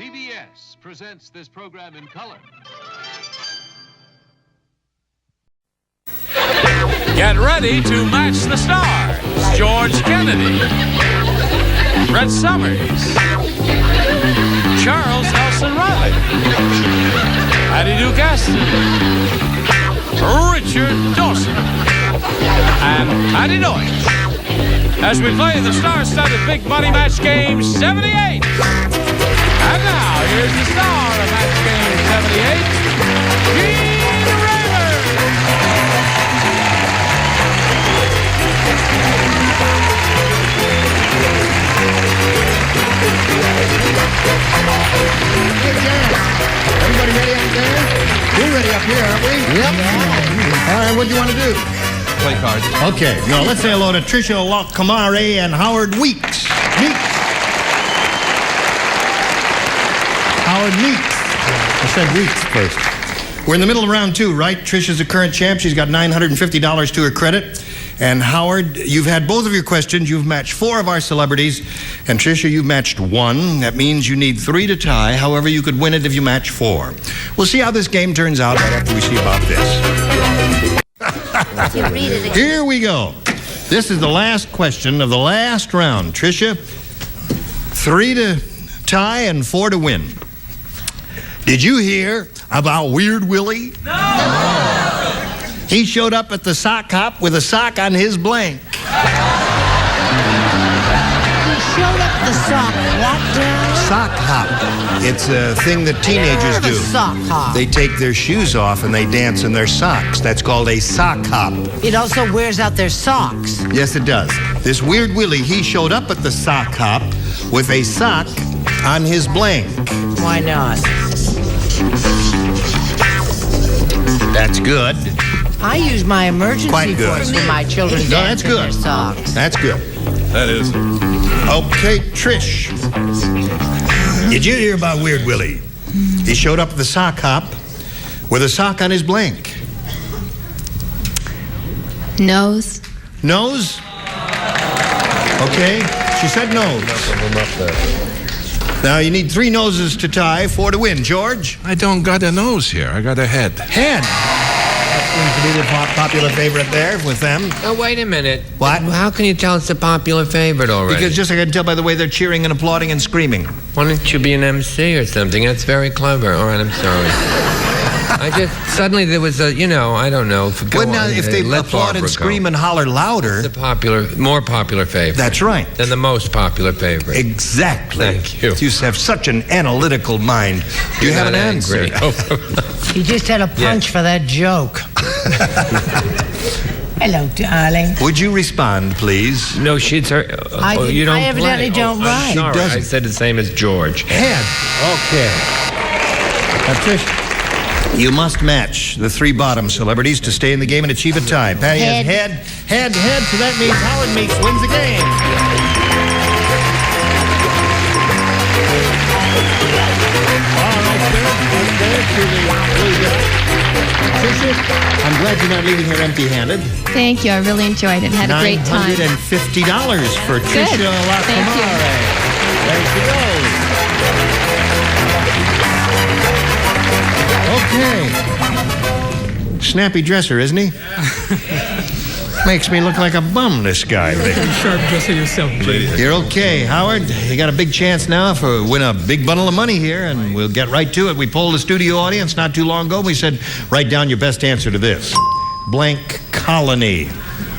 CBS presents this program in color. Get ready to match the stars. George Kennedy, Brett Summers, Charles Nelson Riley, Patty Duke Aston, Richard Dawson, and Patty Deutsch, as we play the star-studded Big Money Match Game 78. And now, here's the star of Match Game 78, Gene Raymer. Hey, Jack. Everybody ready out there? We're ready up here, aren't we? Yep. All right, what do you want to do? Play cards. Okay, now let's say hello to Trisha Kamare and Howard Weeks. Howard Weeks. I said Weeks first. We're in the middle of round two, right? Trisha's a current champ. She's got $950 to her credit. And Howard, you've had both of your questions. You've matched 4 of our celebrities. And Trisha, you've matched 1. That means you need 3 to tie. However, you could win it if you match 4. We'll see how this game turns out right after we see about this. Here we go. This is the last question of the last round. Trisha, 3 to tie and 4 to win. Did you hear about Weird Willie? No! He showed up at the sock hop with a sock on his blank. He showed up at the sock what? Sock hop. It's a thing that teenagers do. Sock hop. They take their shoes off and they dance in their socks. That's called a sock hop. It also wears out their socks. Yes, it does. This Weird Willie, he showed up at the sock hop with a sock on his blank. Why not? That's good. I use my emergency voice when my children dance in their socks. That's good. That is. Okay, Trish. Did you hear about Weird Willie? He showed up at the sock hop with a sock on his blank. Nose. Nose? Okay, she said nose. Now you need 3 noses to tie, 4 to win. George? I don't got a nose here. I got a head. Head. That seems to be the popular favorite there with them. Oh, wait a minute. What? How can you tell it's a popular favorite already? Because just I can tell by the way they're cheering and applauding and screaming. Why don't you be an MC or something? That's very clever. All right, I'm sorry. Suddenly there was a, I don't know. Well, now, if they applaud and scream and holler louder. The more popular favorite. That's right. Than the most popular favorite. Exactly. Thank you. You have such an analytical mind. Do you have an answer? He just had a punch for that joke. Hello, darling. Would you respond, please? No, she's her. You don't I evidently don't write. Sorry, I said the same as George. Head. Okay. Now, Trish, you must match the 3 bottom celebrities to stay in the game and achieve a tie. Patty has head, so that means Howard Meeks wins the game. Trisha, I'm glad you're not leaving here empty-handed. Thank you. I really enjoyed it. Had a great time. $950 for Trisha Good. Thank you. There she goes. Okay. Snappy dresser, isn't he? Makes me look like a bum, this guy. You're a pretty sharp dresser yourself, Jay. You're okay, Howard. You got a big chance now for win a big bundle of money here, and we'll get right to it. We polled the studio audience not too long ago. We said, write down your best answer to this. Blank colony.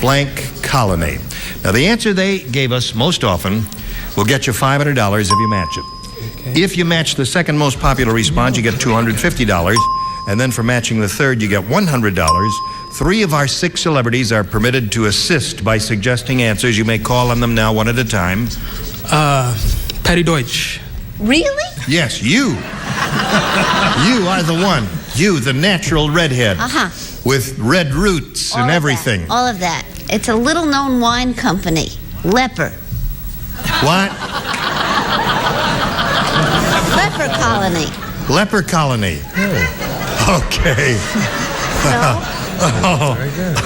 Blank colony. Now, the answer they gave us most often will get you $500 if you match it. Okay. If you match the second most popular response, you get $250. And then for matching the third, you get $100. 3 of our 6 celebrities are permitted to assist by suggesting answers. You may call on them now one at a time. Patty Deutsch. Really? Yes, you. You are the one. You, the natural redhead. Uh-huh. With red roots and everything. All of that. It's a little-known wine company. Leper. What? Leper Colony. Leper Colony. Okay. No? Very good.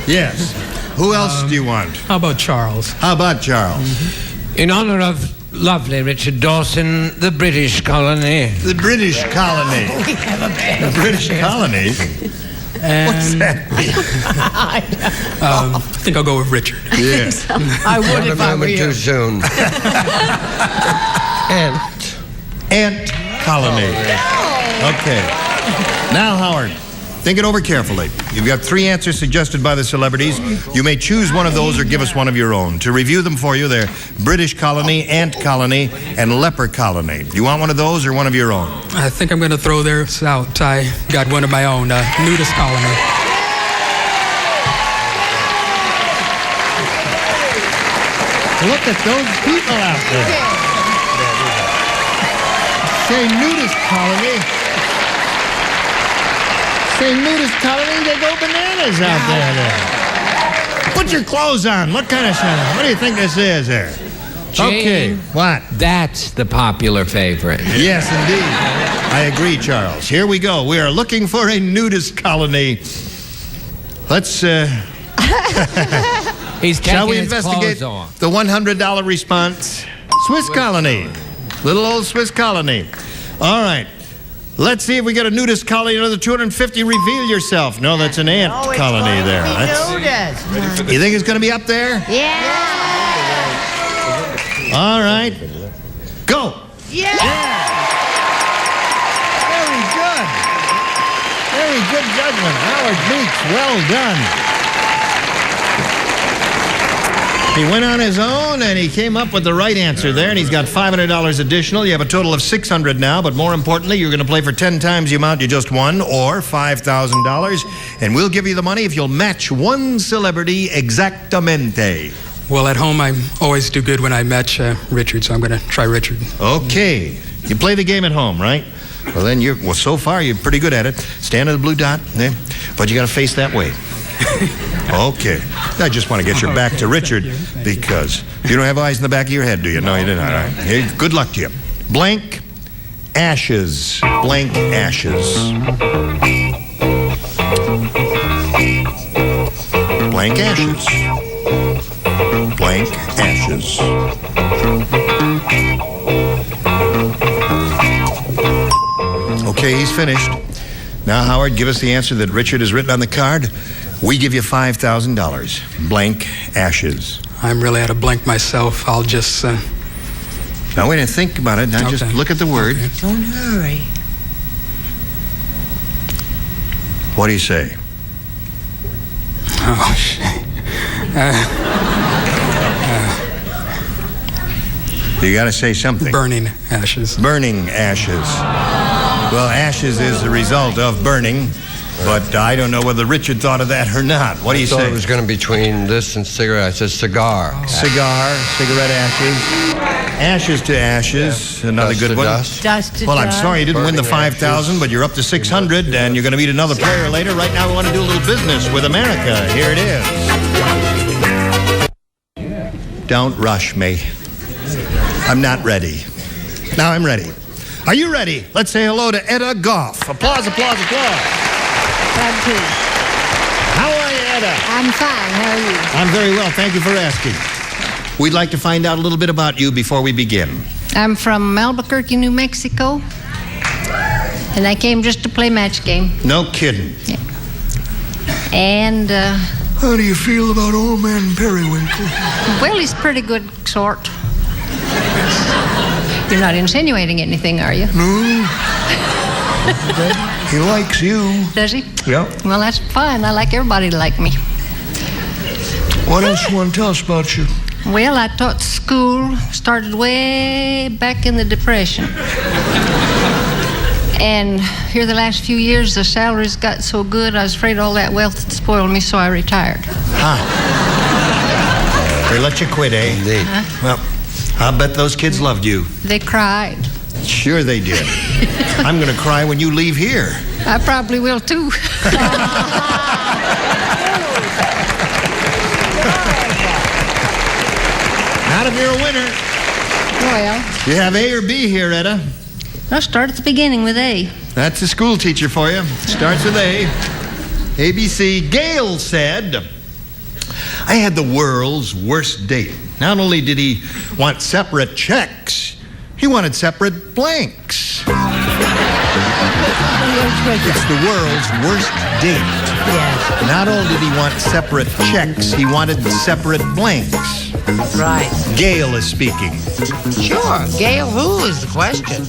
Yes. Who else do you want? How about Charles? How about Charles? In honor of Lovely, Richard Dawson, the British colony. The British colony. The British colony? What's that mean? I think I'll go with Richard. Yeah. I would if I were you. Too soon. Ant colony. Okay. Now, Howard, think it over carefully. You've got 3 answers suggested by the celebrities. You may choose one of those or give us one of your own. To review them for you, they're British colony, ant colony, and leper colony. Do you want one of those or one of your own? I think I'm going to throw theirs out. I got one of my own, nudist colony. Look at those people out there. Say nudist colony. Say nudist colony, they go bananas out there. Put your clothes on. What kind of stuff? What do you think this is there? Gene, okay, what? That's the popular favorite. Yes, indeed. I agree, Charles. Here we go. We are looking for a nudist colony. Let's, He's shall we taking his investigate clothes off. the $100 response? Swiss colony. Little old Swiss colony. All right. Let's see if we get a nudist colony. Another 250. Reveal yourself. No, that's an ant colony there. Nudist. You think it's going to be up there? Yeah. All right. Go. Yeah. Very good. Very good judgment. Howard Meeks, well done. He went on his own, and he came up with the right answer there, and he's got $500 additional. You have a total of $600 now, but more importantly, you're going to play for 10 times the amount you just won, or $5,000, and we'll give you the money if you'll match one celebrity exactamente. Well, at home, I always do good when I match Richard, so I'm going to try Richard. Okay. You play the game at home, right? Well, then so far, you're pretty good at it. Stand on the blue dot, but you got to face that way. Okay. I just want to get your back to Richard because you don't have eyes in the back of your head, do you? No, you didn't. All right. Hey, good luck to you. Blank ashes. Blank ashes. Blank ashes. Blank ashes. Okay, he's finished. Now, Howard, give us the answer that Richard has written on the card. We give you $5,000. Blank ashes. I'm really at a blank myself. I'll just... Now, wait and think about it. Now, just look at the word. Okay. Don't hurry. What do you say? Oh, shit. You got to say something. Burning ashes. Burning ashes. Well, ashes is the result of burning, but I don't know whether Richard thought of that or not. What do you say? I thought it was going to be between this and cigarette. I said cigar. Cigar, cigarette ashes. Ashes to ashes, another Dust good to one. dust. Dust to Well, I'm dust. sorry you didn't win the Burning 5,000, but you're up to 600, and you're going to meet another player later. Right now, we want to do a little business with America. Here it is. Don't rush me. I'm not ready. Now I'm ready. Are you ready? Let's say hello to Etta Goff. Applause, applause, applause. Thank you. How are you, Etta? I'm fine. How are you? I'm very well. Thank you for asking. We'd like to find out a little bit about you before we begin. I'm from Albuquerque, New Mexico, and I came just to play match game. No kidding. And, How do you feel about old man Periwinkle? well, he's pretty good sort. You're not insinuating anything, are you? No. He likes you. Does he? Yeah. Well, that's fine. I like everybody to like me. What else you want to tell us about you? Well, I taught school, started way back in the Depression. And here the last few years, the salaries got so good, I was afraid all that wealth would spoil me, so I retired. They let you quit, eh? Indeed. Well, I bet those kids loved you. They cried. Sure they did. I'm going to cry when you leave here. I probably will, too. Not if you're a winner. Well, You have A or B here, Etta. I'll start at the beginning with A. That's a school teacher for you. Starts with A. ABC. Gail said, I had the world's worst date. Not only did he want separate checks, he wanted separate blanks. It's the world's worst date. Yes. Not only did he want separate checks, he wanted separate blanks. Right. Gail is speaking. Sure. Gail, who is the question?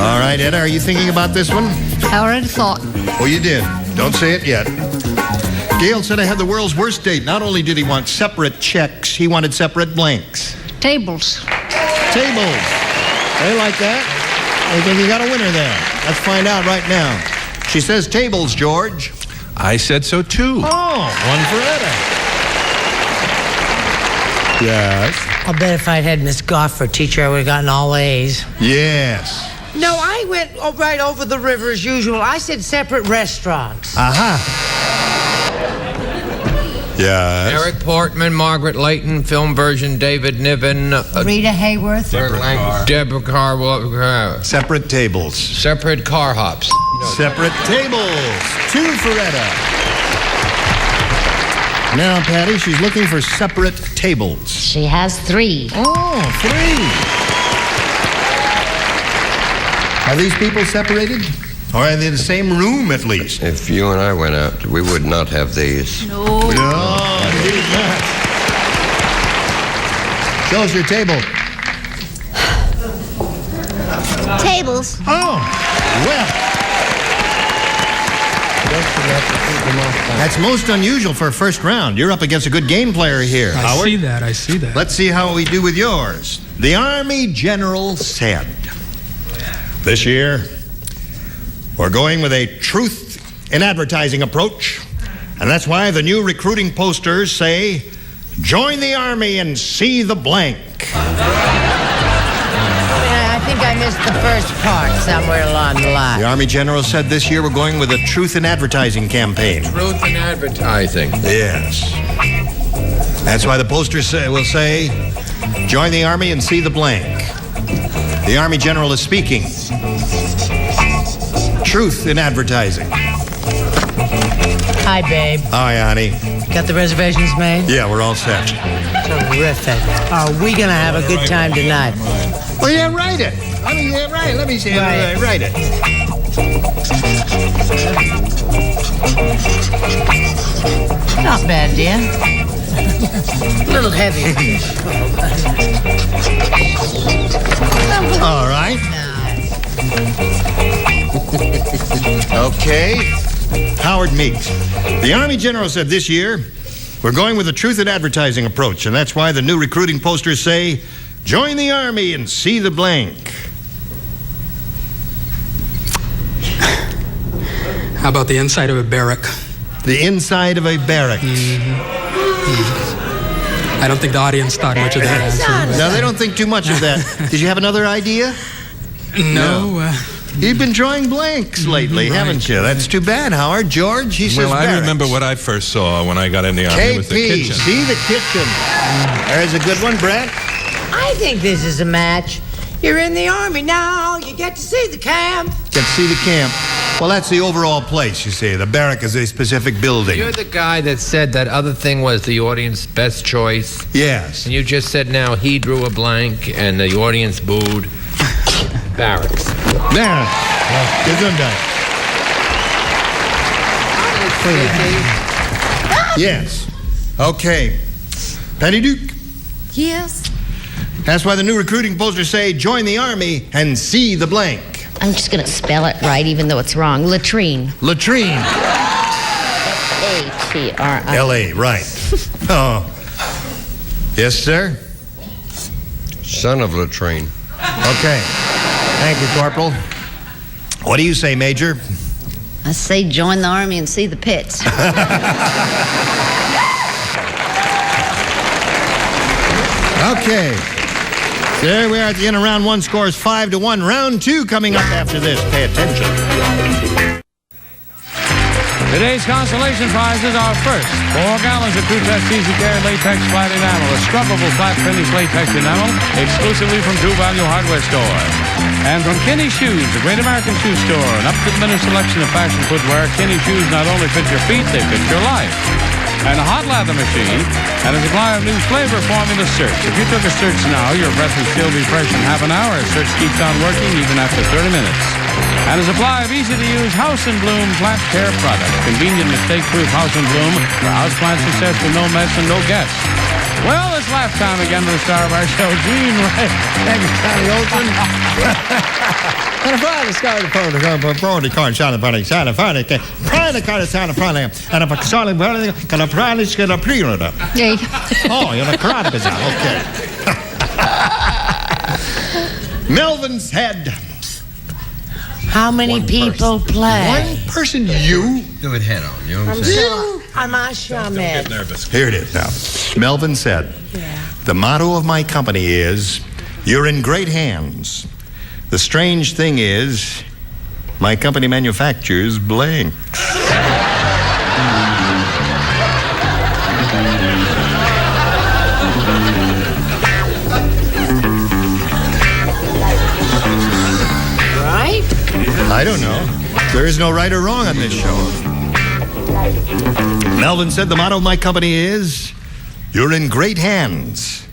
All right, Etta, are you thinking about this one? I already thought. Oh, you did. Don't say it yet. Gail said I had the world's worst date. Not only did he want separate checks, he wanted separate blanks. Tables. Tables. They like that. I think you got a winner there. Let's find out right now. She says tables, George. I said so too. Oh, one for Etta. Yes. I'll bet if I'd had Miss Goff for teacher, I would have gotten all A's. Yes. No, I went right over the river as usual. I said separate restaurants. Aha. Yes. Eric Portman, Margaret Leighton, film version David Niven, Rita Hayworth. Deborah Carr. Separate tables. Separate car hops. Separate tables. 2 for Etta. Now, Patty, she's looking for separate tables. She has 3. Oh, 3. Are these people separated? Or are they in the same room, at least? If you and I went out, we would not have these. No. No, indeed not. Show us your table. Tables. Oh, well. That's most unusual for a first round. You're up against a good game player here, I Howard. see that. Let's see how we do with yours. The Army General said, this year, we're going with a truth in advertising approach, and that's why the new recruiting posters say, join the Army and see the blank. I think I missed the first part somewhere along the line. The Army General said this year we're going with a truth in advertising campaign. Truth in advertising. Yes. That's why the posters will say, join the Army and see the blank. The Army General is speaking. Truth in advertising. Hi, babe. Hi, honey. Got the reservations made? Yeah, we're all set. Terrific. Are we going to have a good time tonight? Well, yeah, write it. I mean, yeah, right. Let me see. Write it. Not bad, dear. A little heavy. All right. Okay. Howard Meeks. The Army General said this year, we're going with a truth in advertising approach, and that's why the new recruiting posters say, join the Army and see the blank. How about the inside of a barrack? The inside of a barracks. I don't think the audience thought much of that answer. No, they don't think too much of that. Did you have another idea? No. You've been drawing blanks lately, haven't you? That's too bad, Howard. George, he says Well, I barracks. remember what I first saw when I got in the Army. It was the KP, kitchen. see the kitchen. There's a good one, Brett. I think this is a match. You're in the Army now. You get to see the camp. Get to see the camp. Well, that's the overall place, you see. The barrack is a specific building. You're the guy that said that other thing was the audience best choice. Yes. And you just said now he drew a blank and the audience booed. Barracks. There. Gesundheit. Yes. Okay. Patty Duke. Yes. That's why the new recruiting posters say, join the Army and see the blank. I'm just going to spell it right, even though it's wrong. Latrine. Latrine. A-T-R-I. L-A, right. Oh. Yes, sir? Son of latrine. Okay. Thank you, Corporal. What do you say, Major? I say join the Army and see the pits. Okay. There we are at the end of round one. Scores 5-1. Round two coming up after this. Pay attention. Today's consolation prizes are first, 4 gallons of True-Test Easy Care Latex Flat Enamel, a scrubbable flat finish latex enamel exclusively from True Value Hardware Store. And from Kinney Shoes, the great American shoe store, an up-to-the-minute selection of fashion footwear. Kinney Shoes not only fit your feet, they fit your life. And a hot lather machine, and a supply of new flavor formula Search. If you took a Search now, your breath would still be fresh in half an hour. Search keeps on working even after 30 minutes. And a supply of easy-to-use House & Bloom plant care products. Convenient, mistake-proof House & Bloom for houseplant success with no mess and no guests. Well, it's laugh time again with the star of our show, Gene Ray. Thank you, Johnny Olsen. And a Friday, star of the phone, the card, shot of Friday, shot of Friday, Friday, card, shot of Friday, and a solid Friday, kind of Friday, get a pre-order. Yeah. Oh, you're a crowd bizarre. Okay. Melvin's head. How many people play? One person, you. Do it head on. You know what I'm I'm saying? sure. I'm Asha Ahmed. Here it is now. Melvin said, Yeah. the motto of my company is, you're in great hands. The strange thing is, my company manufactures blank. Right? I don't know. There is no right or wrong on this show. Melvin said the motto of my company is, you're in great hands.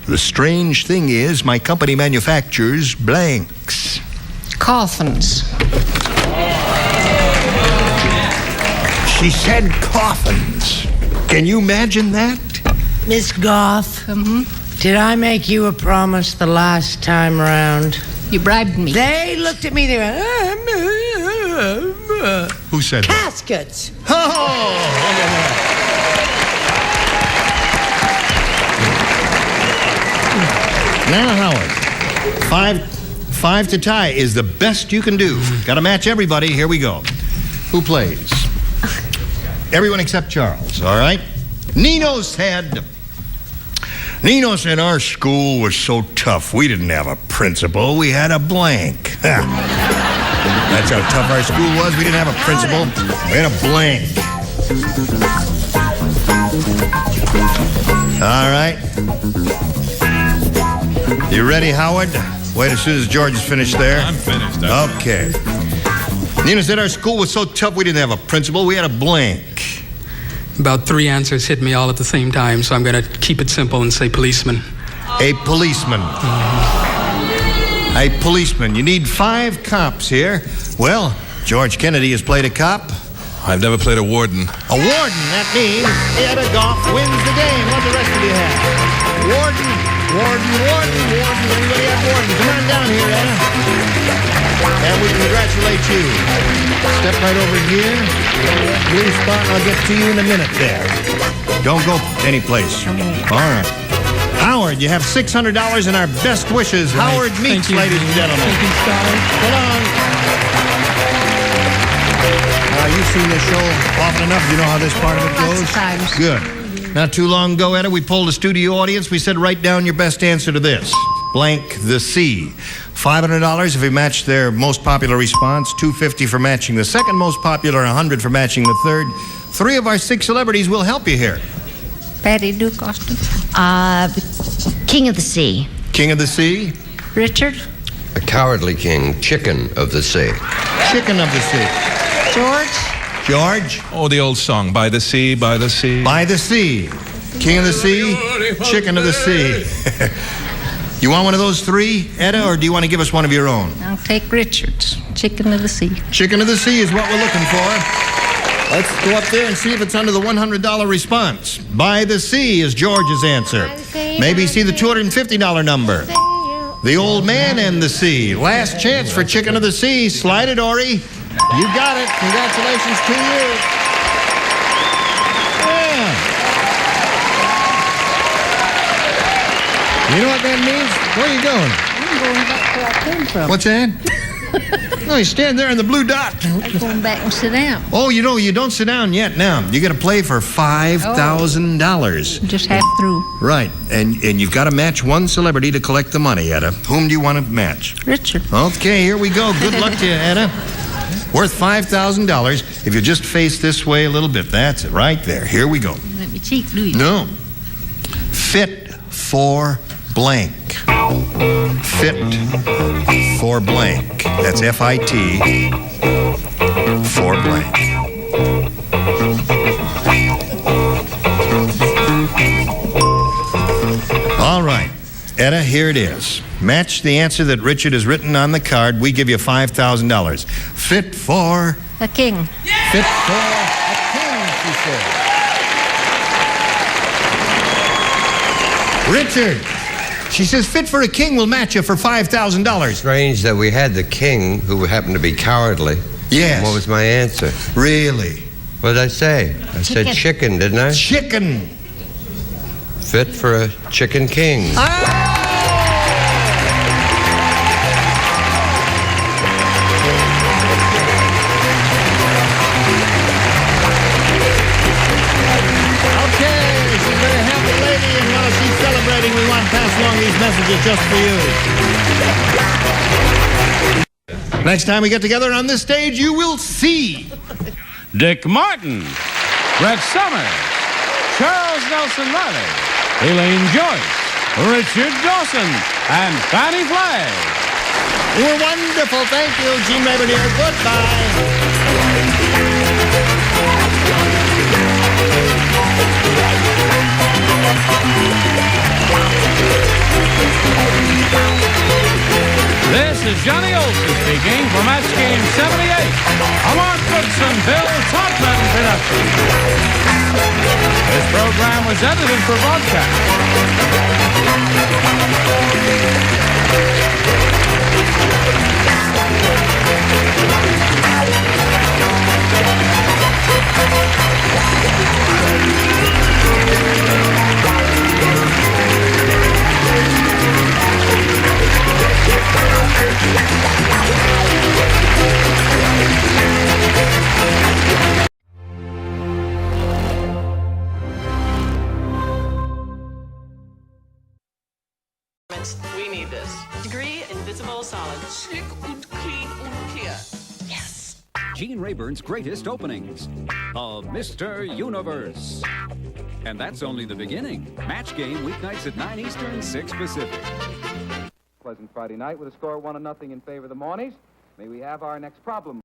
The strange thing is, my company manufactures blanks. Coffins. She said coffins. Can you imagine that? Miss Goff, did I make you a promise the last time around? You bribed me. They looked at me, they went, Who said that? caskets. Oh! Now, Howard, five to tie is the best you can do. Got to match everybody. Here we go. Who plays? Everyone except Charles, all right? Nino said our school was so tough, we didn't have a principal. We had a blank. That's how tough our school was. We didn't have a principal. We had a blank. All right. You ready, Howard? Wait as soon as George is finished there. I'm finished. Okay. Nina said our school was so tough we didn't have a principal. We had a blank. About 3 answers hit me all at the same time, so I'm going to keep it simple and say policeman. A policeman. A policeman. You need 5 cops here. Well, George Kennedy has played a cop. I've never played a warden. A warden. That means Etta Goff wins the game. What the rest of you have? Warden. Anybody have warden? Come on down here, Etta. And we congratulate you. Step right over here. Blue spot, and I'll get to you in a minute there. Don't go anyplace. All right. Howard, you have $600 and our best wishes. Right. Howard Meeks, Thank you. ladies and gentlemen. Thank you, Star. Hold on. You've seen this show often enough. You know how this part of it goes? Lots of times. Good. Not too long ago, Etta, we polled a studio audience. We said, write down your best answer to this. Blank the sea. $500 if you match their most popular response, $250 for matching the second most popular, $100 for matching the third. 3 of our 6 celebrities will help you here. Patty Duke Austin. King of the Sea. King of the Sea. Richard. A cowardly king, chicken of the sea. Chicken of the Sea. George. Oh, the old song, By the Sea, By the Sea. By the Sea. King of the Sea. Chicken of the Sea. You want one of those 3, Etta, or do you want to give us one of your own? I'll take Richard's. Chicken of the Sea. Chicken of the Sea is what we're looking for. Let's go up there and see if it's under the $100 response. By the Sea is George's answer. Maybe see the $250 number. The Old Man and the Sea. Last chance for Chicken of the Sea. Slide it, Ori. You got it. Congratulations to you. Yeah. You know what that means? Where are you going? I'm going back where I came from. What's that? No, you stand there in the blue dot. I'm going back and sit down. Oh, you know, you don't sit down yet now. You got to play for $5,000. Just half through. Right, and you've got to match one celebrity to collect the money, Etta. Whom do you want to match? Richard. Okay, here we go. Good luck to you, Etta. Worth $5,000 if you just face this way a little bit. That's it, right there. Here we go. Let me cheat, do you? No. Fit for blank. Fit for blank. That's F-I-T for blank. All right. Etta, here it is. Match the answer that Richard has written on the card. We give you $5,000. Fit for... A king. Fit for a king, she said. Richard, she says fit for a king will match you for $5,000. Strange that we had the king who happened to be cowardly. Yes. What was my answer? Really? What did I say? I said chicken, didn't I? Chicken. Fit for a chicken king. We want to pass along these messages just for you. Next time we get together on this stage, you will see Dick Martin, Brett Summers, Charles Nelson Riley, Elaine Joyce, Richard Dawson, and Fannie Flagg. You were wonderful. Thank you. Gene Rayburn here. Goodbye. This is Johnny Olson speaking for Match Game 78, a Mark Brooks and Bill Todman production. This program was edited for broadcast. We need this. Degree Invisible Solid. Slick and clean and clear. Yes. Gene Rayburn's greatest openings. Of Mr. Universe. And that's only the beginning. Match Game weeknights at 9 Eastern, 6 Pacific. Pleasant Friday night with a score of 1-0 in favor of the Mourneys. May we have our next problem.